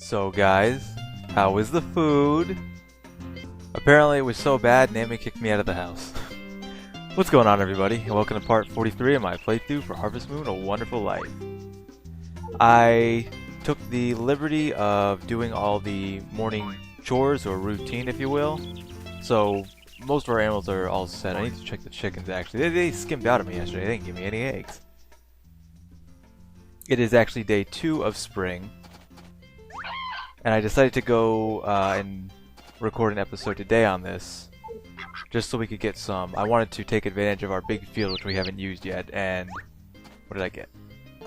So guys, how was the food? Apparently it was so bad, Nami kicked me out of the house. What's going on, everybody? And welcome to part 43 of my playthrough for Harvest Moon: A Wonderful Life. I took the liberty of doing all the morning chores, or routine if you will. So most of our animals are all set. I need to check the chickens actually. They skimmed out of me yesterday, they didn't give me any eggs. It is actually day 2 of spring. And I decided to go and record an episode today on this, just so we could get some. I wanted to take advantage of our big field, which we haven't used yet, and what did I get?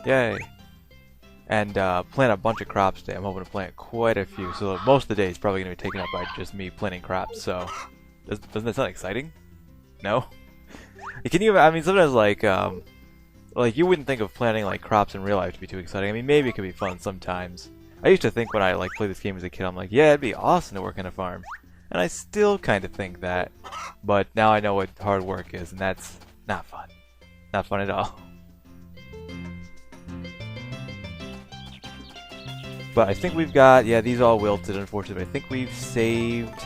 Yay! And plant a bunch of crops today. I'm hoping to plant quite a few, so most of the day is probably going to be taken up by just me planting crops, so doesn't that sound exciting? No? Can you, I mean, sometimes like you wouldn't think of planting like crops in real life to be too exciting. I mean, maybe it could be fun sometimes. I used to think when I played this game as a kid, I'm like, yeah, it'd be awesome to work on a farm. And I still kind of think that. But now I know what hard work is, and that's not fun. Not fun at all. But I think we've got, yeah, these all wilted, unfortunately. But I think we've saved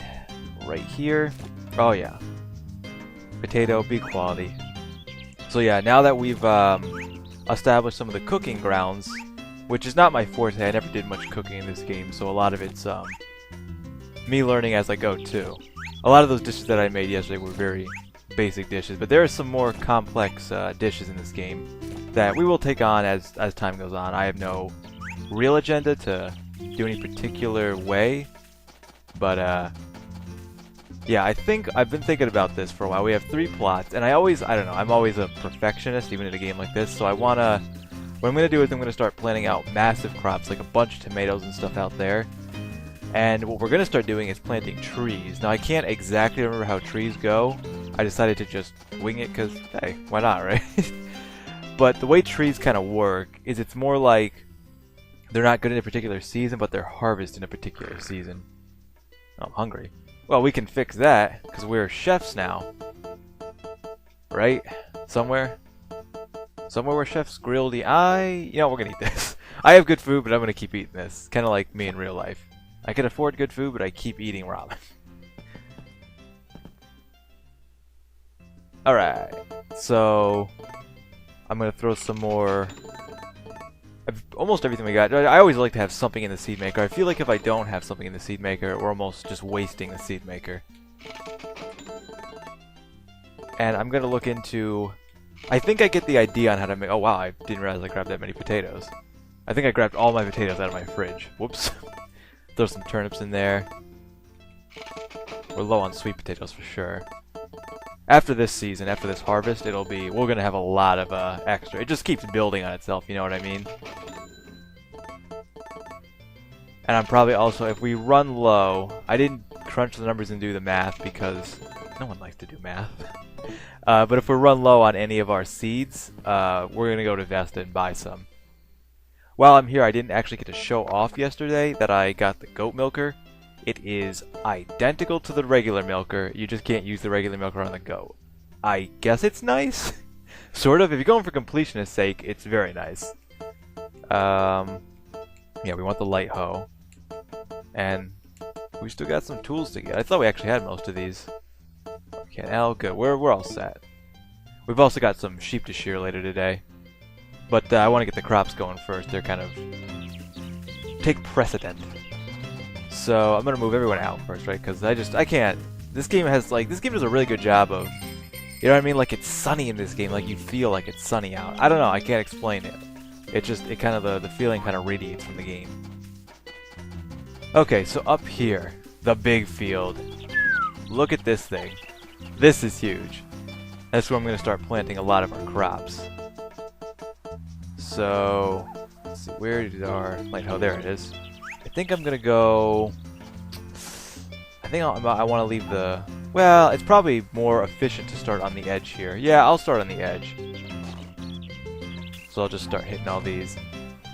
right here. Oh, yeah. Potato, big quality. So yeah, now that we've established some of the cooking grounds, which is not my forte. I never did much cooking in this game, so a lot of it's me learning as I go too. A lot of those dishes that I made yesterday were very basic dishes, but there are some more complex dishes in this game that we will take on as time goes on. I have no real agenda to do any particular way, but yeah, I think I've been thinking about this for a while. We have 3 plots, and I don't know, I'm always a perfectionist even in a game like this, so I wanna. What I'm going to do is I'm going to start planting out massive crops, like a bunch of tomatoes and stuff out there. And what we're going to start doing is planting trees. Now I can't exactly remember how trees go. I decided to just wing it because, hey, why not, right? But the way trees kind of work is it's more like they're not good in a particular season, but they're harvested in a particular season. Oh, I'm hungry. Well, we can fix that because we're chefs now. Right? Somewhere where chefs grill the eye. You know, we're gonna eat this. I have good food, but I'm gonna keep eating this. Kind of like me in real life. I can afford good food, but I keep eating ramen. Alright, so I'm gonna throw some more. Almost everything we got. I always like to have something in the seed maker. I feel like if I don't have something in the seed maker, we're almost just wasting the seed maker. And I'm gonna look into. I think I get the idea on how to make. Oh wow, I didn't realize I grabbed that many potatoes. I think I grabbed all my potatoes out of my fridge. Whoops. Throw some turnips in there. We're low on sweet potatoes for sure. After this season, after this harvest, we're gonna have a lot of extra. It just keeps building on itself, you know what I mean? And I'm probably also, if we run low, I didn't crunch the numbers and do the math because no one likes to do math. But if we run low on any of our seeds, we're going to go to Vesta and buy some. While I'm here, I didn't actually get to show off yesterday that I got the goat milker. It is identical to the regular milker, you just can't use the regular milker on the goat. I guess it's nice? Sort of. If you're going for completionist's sake, it's very nice. Yeah, we want the light hoe. And we still got some tools to get. I thought we actually had most of these. Okay, now good. We're all set. We've also got some sheep to shear later today, but I want to get the crops going first. They're kind of take precedent. So I'm gonna move everyone out first, right? Because I can't. This game does a really good job of, you know what I mean? Like it's sunny in this game. Like you feel like it's sunny out. I don't know. I can't explain it. It kind of the feeling kind of radiates from the game. Okay, so up here, the big field. Look at this thing. This is huge. That's where I'm going to start planting a lot of our crops. So, let's see, where did our light hoe? There it is. I think I'm going to go. I think I want to leave the. Well, it's probably more efficient to start on the edge here. Yeah, I'll start on the edge. So I'll just start hitting all these.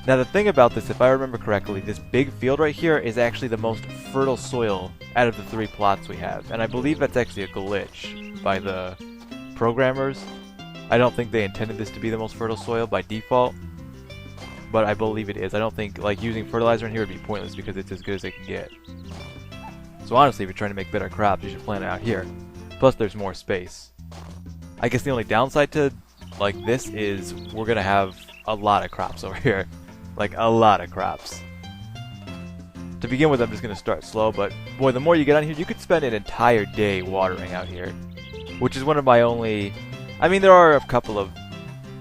Now the thing about this, if I remember correctly, this big field right here is actually the most fertile soil out of the 3 plots we have. And I believe that's actually a glitch by the programmers. I don't think they intended this to be the most fertile soil by default. but I believe it is. I don't think like using fertilizer in here would be pointless because it's as good as it can get. So honestly, if you're trying to make better crops, you should plant it out here. Plus, there's more space. I guess the only downside to like this is we're gonna have a lot of crops over here, like a lot of crops. To begin with, I'm just gonna start slow, but boy, the more you get on here, you could spend an entire day watering out here, which is one of my only. I mean, there are a couple of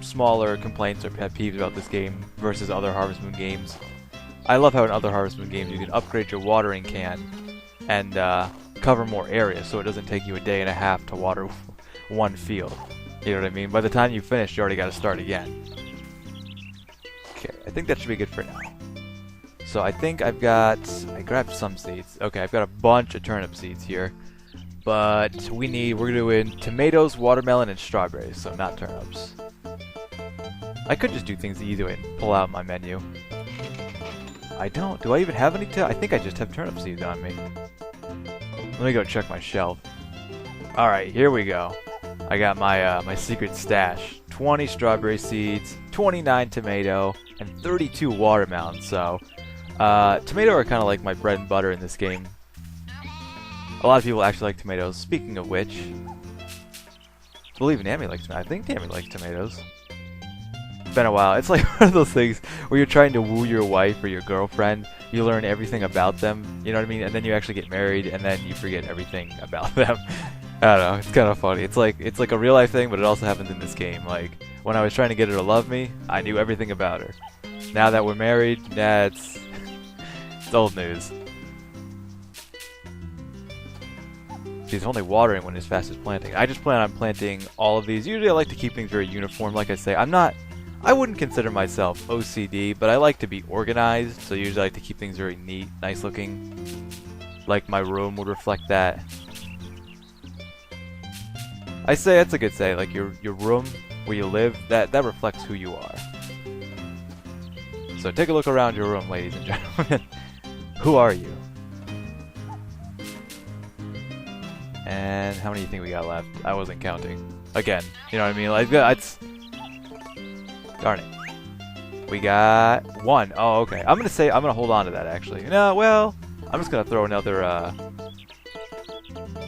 smaller complaints or pet peeves about this game versus other Harvest Moon games. I love how in other Harvest Moon games you can upgrade your watering can and cover more area, so it doesn't take you a day and a half to water one field. You know what I mean? By the time you finish, you already got to start again. Okay, I think that should be good for now. So I think I grabbed some seeds. Okay, I've got a bunch of turnip seeds here. But we're doing tomatoes, watermelon, and strawberries, so not turnips. I could just do things the easy way and pull out my menu. I don't. Do I even have any I think I just have turnip seeds on me. Let me go check my shelf. Alright, here we go. I got my my secret stash. 20 strawberry seeds, 29 tomato, and 32 watermelon. So, tomato are kind of like my bread and butter in this game. A lot of people actually like tomatoes. Speaking of which, I believe Nami likes tomatoes. I think Nami likes tomatoes. It's been a while. It's like one of those things where you're trying to woo your wife or your girlfriend. You learn everything about them, you know what I mean? And then you actually get married, and then you forget everything about them. I don't know. It's kind of funny. It's like a real life thing, but it also happens in this game. Like when I was trying to get her to love me, I knew everything about her. Now that we're married, it's old news. He's only watering when as fast as planting. I just plan on planting all of these. Usually I like to keep things very uniform. Like I say, I wouldn't consider myself OCD, but I like to be organized. So usually I like to keep things very neat, nice looking. Like my room would reflect that. I say that's a good say. Like your room where you live, that reflects who you are. So take a look around your room, ladies and gentlemen. Who are you? And how many do you think we got left? I wasn't counting. Again, you know what I mean? Like, it's... Darn it. We got 1. Oh, okay. I'm gonna hold on to that, actually. No, well, I'm just gonna throw another,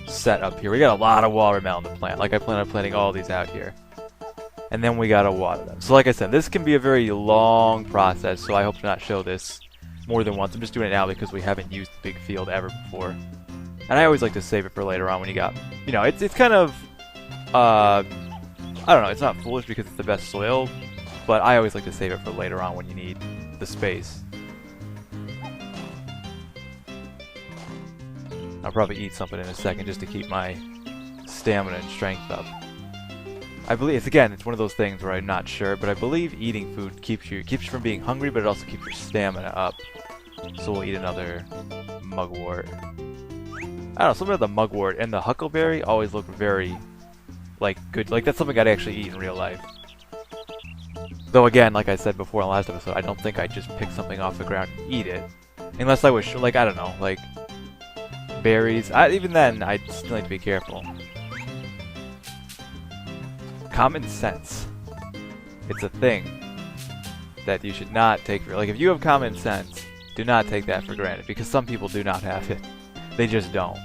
set up here. We got a lot of watermelon to plant. Like, I plan on planting all these out here. And then we gotta water them. So like I said, this can be a very long process, so I hope to not show this more than once. I'm just doing it now because we haven't used the big field ever before. And I always like to save it for later on when you got, you know, it's kind of, I don't know, it's not foolish because it's the best soil, but I always like to save it for later on when you need the space. I'll probably eat something in a second just to keep my stamina and strength up. I believe, it's one of those things where I'm not sure, but I believe eating food keeps you from being hungry, but it also keeps your stamina up. So we'll eat another mugwort. I don't know, something about the mugwort and the huckleberry always look very, like, good. Like, that's something I'd actually eat in real life. Though again, like I said before in the last episode, I don't think I'd just pick something off the ground and eat it. Unless I was, like, I don't know, like, berries. Even then, I'd still need to be careful. Common sense. It's a thing that you should not take for, like, if you have common sense, do not take that for granted, because some people do not have it. They just don't.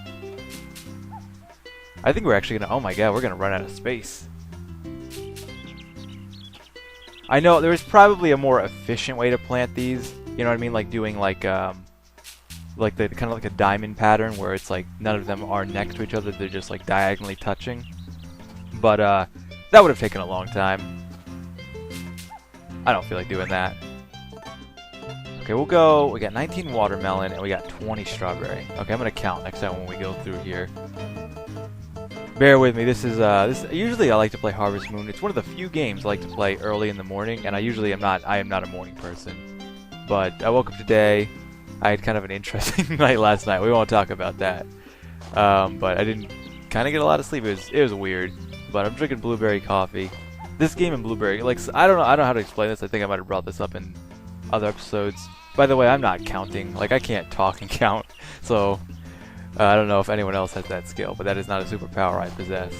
I think we're actually gonna, oh my god, we're gonna run out of space. I know there is probably a more efficient way to plant these, you know what I mean, like doing like the kind of like a diamond pattern where it's like none of them are next to each other, they're just like diagonally touching. But that would have taken a long time. I don't feel like doing that. Okay, we got 19 watermelon and we got 20 strawberry. Okay, I'm gonna count next time when we go through here. Bear with me, usually I like to play Harvest Moon. It's one of the few games I like to play early in the morning, and I am not a morning person. But I woke up today, I had kind of an interesting night last night. We won't talk about that. But I didn't kind of get a lot of sleep. It was weird. But I'm drinking blueberry coffee. This game in blueberry, like, I don't know how to explain this. I think I might have brought this up in other episodes. By the way, I'm not counting. Like, I can't talk and count. So, I don't know if anyone else has that skill, but that is not a superpower I possess.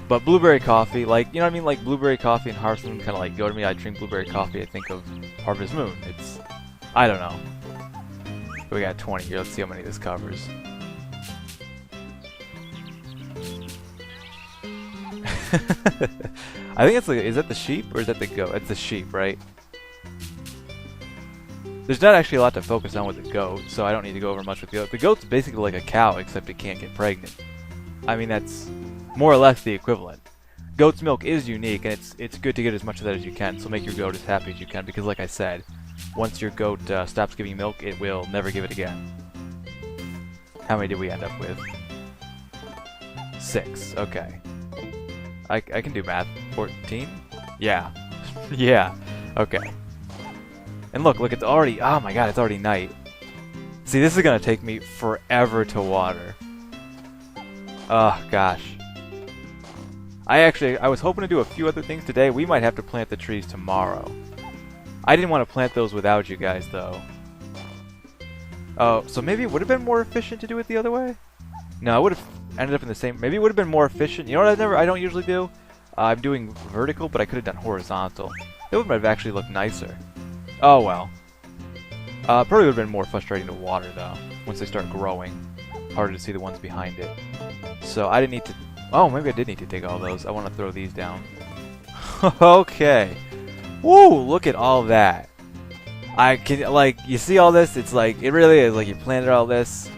But blueberry coffee, like, you know what I mean? Like, blueberry coffee and Harvest Moon kind of like go to me. I drink blueberry coffee, I think of Harvest Moon. It's, I don't know. We got 20 here. Let's see how many this covers. I think it's like, is that the sheep or is that the goat? It's the sheep, right? There's not actually a lot to focus on with the goat, so I don't need to go over much with the goat. The goat's basically like a cow, except it can't get pregnant. I mean, that's more or less the equivalent. Goat's milk is unique, and it's good to get as much of that as you can, so make your goat as happy as you can, because like I said, once your goat stops giving milk, it will never give it again. How many did we end up with? 6, okay. I can do math. 14? Yeah. Yeah, okay. And look, it's already, oh my god, it's already night. See, this is gonna take me forever to water. Oh, gosh. I was hoping to do a few other things today. We might have to plant the trees tomorrow. I didn't want to plant those without you guys, though. Oh, so maybe it would have been more efficient to do it the other way? No, I would have ended up in the same... Maybe it would have been more efficient. You know what I don't usually do? I'm doing vertical, but I could have done horizontal. It would have actually looked nicer. Oh, well. Probably would have been more frustrating to water, though, once they start growing. Harder to see the ones behind it. So I didn't need to... Oh, maybe I did need to dig all those. I want to throw these down. Okay. Woo! Look at all that. I can, like, you see all this? It's like, it really is like you planted all this,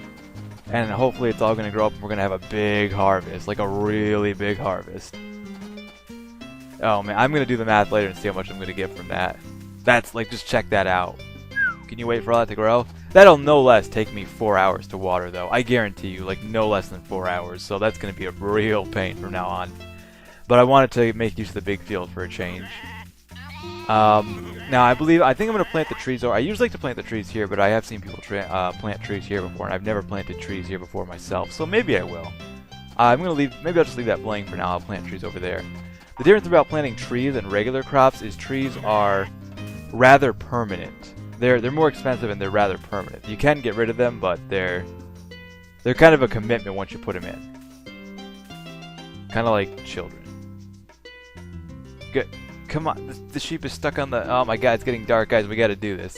and hopefully it's all going to grow up and we're going to have a big harvest. Like a really big harvest. Oh, man. I'm going to do the math later and see how much I'm going to get from that. That's, like, just check that out. Can you wait for all that to grow? That'll no less take me 4 hours to water, though. I guarantee you, like, no less than 4 hours. So that's going to be a real pain from now on. But I wanted to make use of the big field for a change. Now, I think I'm going to plant the trees. I usually like to plant the trees here, but I have seen people plant trees here before, and I've never planted trees here before myself. So maybe I will. I'm going to leave. Maybe I'll just leave that blank for now. I'll plant trees over there. The difference about planting trees and regular crops is trees are rather permanent. They're more expensive and they're rather permanent. You can get rid of them, but they're kind of a commitment once you put them in. Kind of like children. Good. Come on, the sheep is stuck on the... Oh my god, it's getting dark, guys. We gotta do this.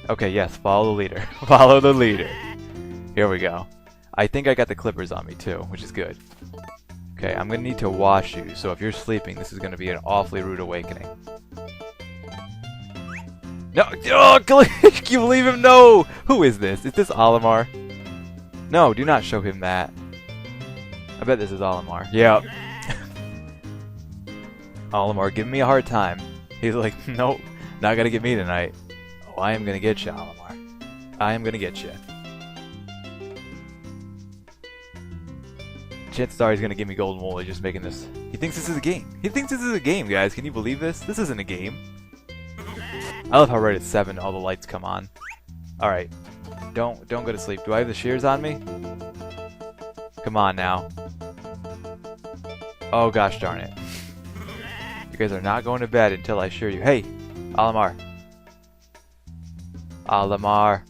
Okay, yes, follow the leader. Follow the leader. Here we go. I think I got the clippers on me too, which is good. Okay, I'm gonna need to wash you, so if you're sleeping, this is gonna be an awfully rude awakening. No! Oh, can you believe him? No! Who is this? Is this Olimar? No, do not show him that. I bet this is Olimar. Yep. Olimar giving me a hard time. He's like, nope, not gonna get me tonight. Oh, I am gonna get you, Olimar. I am gonna get you. Chances are he's gonna give me golden wool. He's just making this. He thinks this is a game. He thinks this is a game, guys. Can you believe this? This isn't a game. I love how right at 7 all the lights come on. Alright. Don't go to sleep. Do I have the shears on me? Come on now. Oh gosh darn it. You guys are not going to bed until I shear you. Hey! Olimar. Olimar.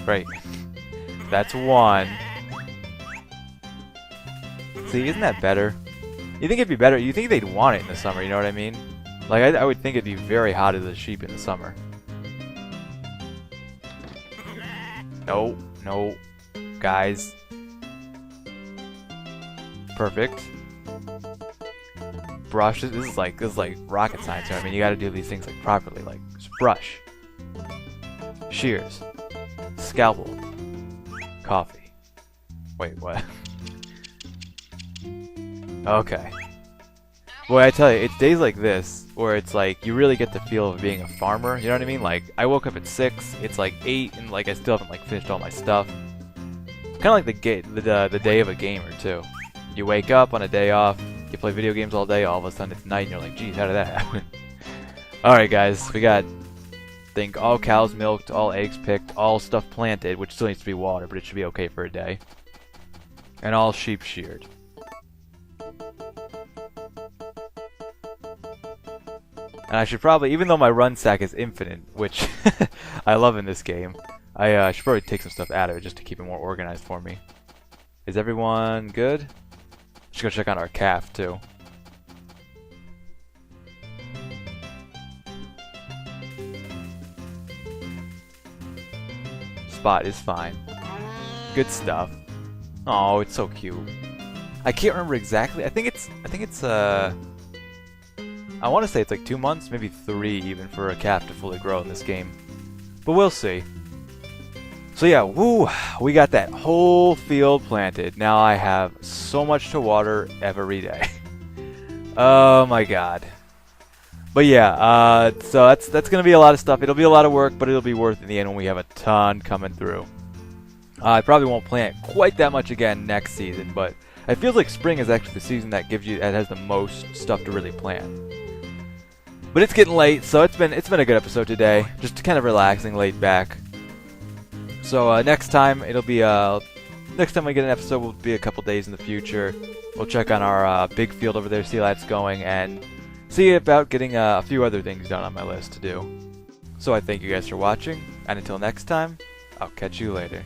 Great. That's 1. See, isn't that better? You think it'd be better? You think they'd want it in the summer, you know what I mean? Like, I would think it'd be very hot as a sheep in the summer. No, no. Guys. Perfect. Brush. This is like rocket science here. I mean, you gotta do these things like properly. Like, just brush. Shears. Scalpel. Coffee. Wait, what? Okay. Boy, I tell you, it's days like this where it's like you really get the feel of being a farmer. You know what I mean? Like, I woke up at 6. It's like 8, and like I still haven't like finished all my stuff. Kind of like the day of a gamer too. You wake up on a day off, you play video games all day. All of a sudden it's night, and you're like, "Geez, how did that happen?" All right, guys, we got. Think all cows milked, all eggs picked, all stuff planted, which still needs to be watered, but it should be okay for a day. And all sheep sheared. And I should probably, even though my run stack is infinite, which I love in this game, I should probably take some stuff out of it just to keep it more organized for me. Is everyone good? Just go check on our calf too. Spot is fine. Good stuff. Oh, it's so cute. I can't remember exactly. I think it's I want to say it's like 2 months, maybe 3 even for a calf to fully grow in this game. But we'll see. So yeah, woo, we got that whole field planted. Now I have so much to water every day. Oh my god. But yeah, so that's gonna be a lot of stuff. It'll be a lot of work, but it'll be worth it in the end when we have a ton coming through. I probably won't plant quite that much again next season, but it feels like spring is actually the season that has the most stuff to really plant. But it's getting late, so it's been a good episode today. Just kind of relaxing, laid back. So next time it'll be next time we get an episode will be a couple days in the future. We'll check on our big field over there, see how that's going, and see about getting a few other things done on my list to do. So I thank you guys for watching, and until next time, I'll catch you later.